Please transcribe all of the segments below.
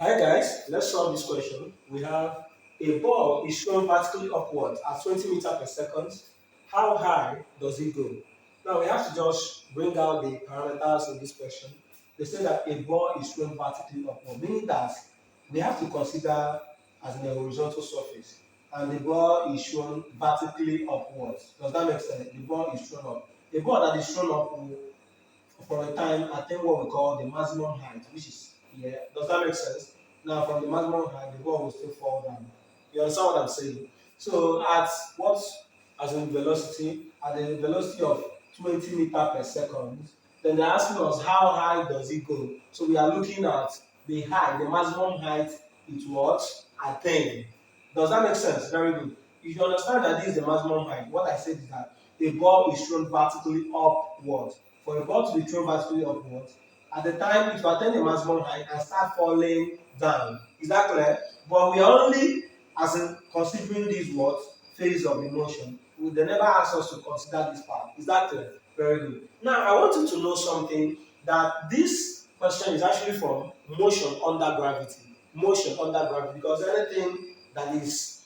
Hi guys, let's solve this question. We have a ball is thrown vertically upwards at 20 meters per second. How high does it go? Now we have to just bring out the parameters in this question. They say that a ball is thrown vertically upward, meaning that we have to consider as in a horizontal surface, and the ball is thrown vertically upwards. Does that make sense? The ball is thrown up. A ball that is thrown up will for a time attain what we call the maximum height, which is here. Does that make sense? Now, from the maximum height, the ball will still fall down. You understand what I'm saying? So, at what, as in velocity, at the velocity of 20 meters per second, then they're asking us how high does it go? So, we are looking at the height, the maximum height it what attain. Does that make sense? Very good. If you understand that this is the maximum height, what I said is that a ball is thrown vertically upward. For a ball to be thrown vertically upwards, at the time it will attain the maximum height and start falling down. Is that clear? But we are only as in considering this what phase of the motion. They never ask us to consider this part. Is that clear? Very good. Now I want you to know something that this question is actually from motion under gravity. Motion under gravity because anything that is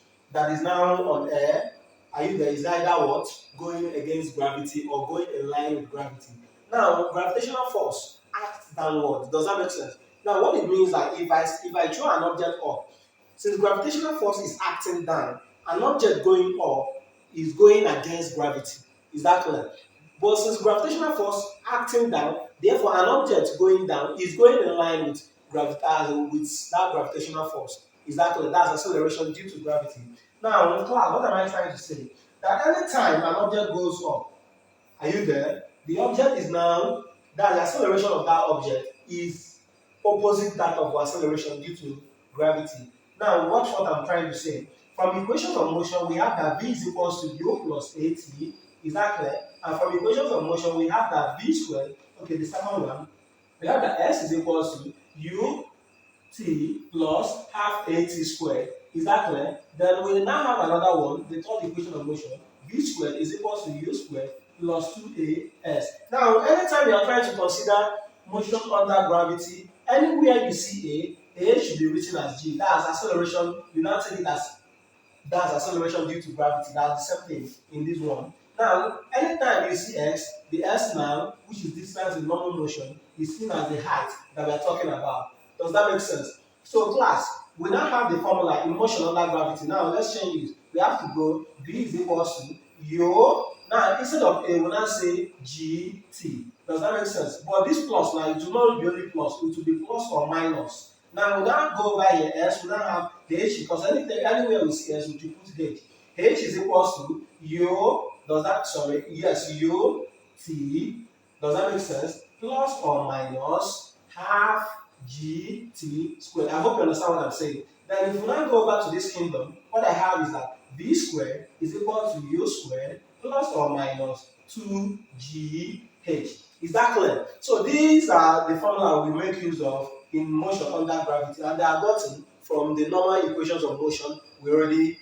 now on air, are you there, is either what going against gravity or going in line with gravity. Now gravitational force acts downward. Does that make sense? Now what it means that if I throw an object up, since gravitational force is acting down, an object going up is going against gravity. Is that clear? But since gravitational force acting down, therefore an object going down is going in line with with that gravitational force. Is that clear? That's acceleration due to gravity. Now, in class, what am I trying to say? That anytime an object goes up, are you there? The object is now, that the acceleration of that object is opposite that of acceleration due to gravity. Now, watch what I'm trying to say. From equations of motion, we have that v is equals to u plus at. Is that clear? And from equations of motion, we have that v squared. Okay, the second one, we have that s is equals to u t plus half at squared. Is that clear? Then we now have another one, the third equation of motion. V squared is equals to u squared plus 2as. Now, anytime you are trying to consider motion under gravity, anywhere you see a should be written as g. That's acceleration. You now take it as that's acceleration due to gravity. That's the same thing in this one. Now, anytime you see x, the s now, which is distance in normal motion, is seen as the height that we are talking about. Does that make sense? So, class, we now have the formula in motion under gravity. Now, let's change it. We have to go v is equals to u. Now, instead of a, we now say gt. Does that make sense? But this plus now, it will not be only plus, it will be plus or minus. Now we now go over here s, we now have h because anywhere we see s, we should put h. H is equals to u, does that, sorry, yes, u t, does that make sense? Plus or minus half g t squared. I hope you understand what I'm saying. Then if we now go over to this kingdom, what I have is that v squared is equal to u squared plus or minus 2gh. Is that clear? So these are the formula we make use of in motion under gravity, and they are gotten from the normal equations of motion we already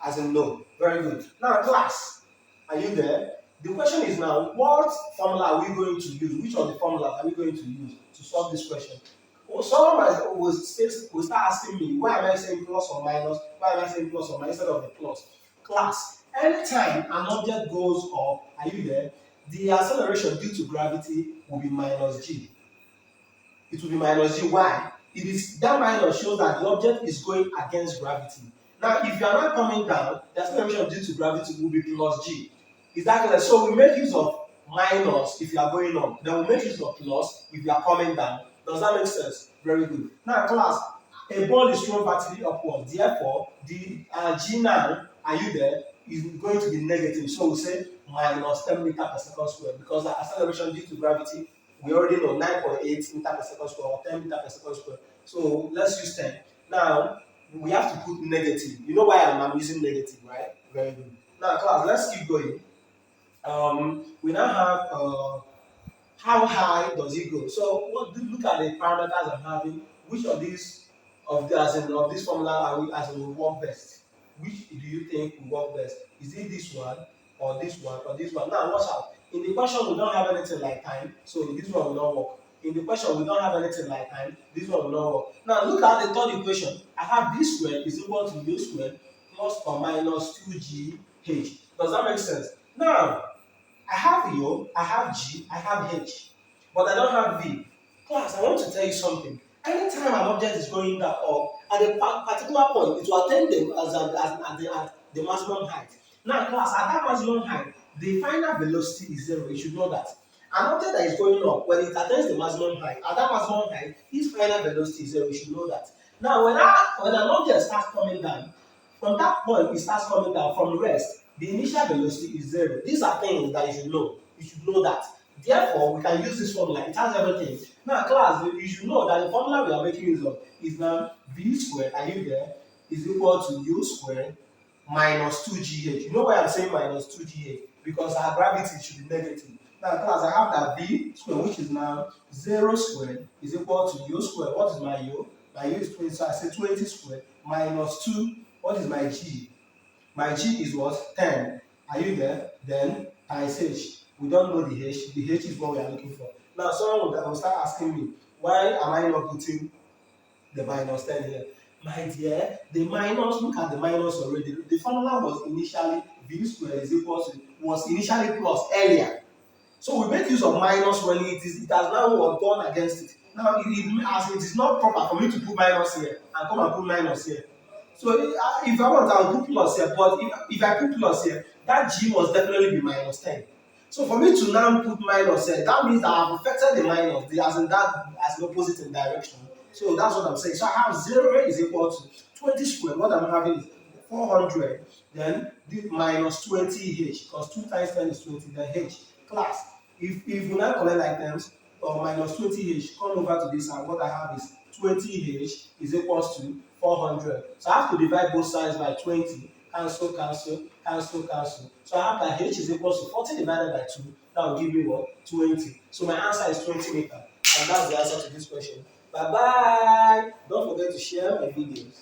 as in know. Very good. Now, class, are you there? The question is now, what formula are we going to use? Which of the formulas are we going to use to solve this question? Well, someone will start asking me, why am I saying plus or minus? Why am I saying plus or minus instead of the plus? Class, anytime an object goes up, are you there? The acceleration due to gravity will be minus g. It will be minus g. Why? It is that minus shows that the object is going against gravity. Now, if you are not coming down, the acceleration due to gravity will be plus g. Is that clear? So we make use of minus if you are going up. Then we make use of plus if you are coming down. Does that make sense? Very good. Now, class, a ball is thrown vertically upwards. Therefore, the g now, are you there, is going to be negative. So we say minus 10 meters per second square because the acceleration due to gravity we already know 9.8 meters per second square or 10 meters per second square. So let's use 10. Now we have to put negative. You know why I'm using negative, right? Very good. Now class, let's keep going. We now have how high does it go? So look at the parameters I'm having. Which of these of this formula are we as will work best? Which do you think will work best? Is it this one or this one or this one? Now watch out. In the question we don't have anything like time, so this one will not work. in the question we don't have anything like time, this one will not work. Now look at the third equation. I have b squared is equal to u squared plus or minus 2gh. Does that make sense? Now I have u, I have g, I have h, but I don't have v. Class, I want to tell you something. Anytime an object is going down up, at a particular point, it will attain them at the maximum height. Now, class, at that maximum height, the final velocity is zero. You should know that. An object that is going up, when it attains the maximum height, at that maximum height, its final velocity is zero. You should know that. Now, when an object starts coming down, from that point, it starts coming down from rest, the initial velocity is zero. These are things that you should know. You should know that. Therefore, we can use this formula. It has everything. Now, class, you should know that the formula we are making use of is now v squared, are you there, is equal to u squared minus 2gh. You know why I'm saying minus 2gh? Because our gravity should be negative. Now, class, I have that v squared, which is now 0 squared, is equal to u squared. What is my u? My u is 20, so I say 20 squared minus 2. What is my g? My g is what? 10. Are you there? Then times h. We don't know the h. The h is what we are looking for. Now, someone will start asking me, why am I not putting the minus 10 here? My dear, the minus, look at the minus already. The formula was initially v squared is equal to, was initially plus earlier. So we make use of minus when it has now gone against it. Now, as it is not proper for me to put minus here and come and put minus here. So if I want, I'll put plus here. But if I put plus here, that g must definitely be minus 10. So for me to now put minus here, that means that I've affected the minus, as in that as the opposite in direction. So that's what I'm saying. So I have 0 is equal to 20 squared. What I'm having is 400. Then this minus 20h, because 2 times 10 is 20. Then h. Class, if you now collect like terms, or minus 20h, come over to this side. What I have is 20h is equals to 400. So I have to divide both sides by 20. Cancel, cancel, cancel, cancel. So I have that h is equal to 40 divided by 2. That will give me what? 20. So my answer is 20 meters. And that's the answer to this question. Bye bye. Don't forget to share my videos.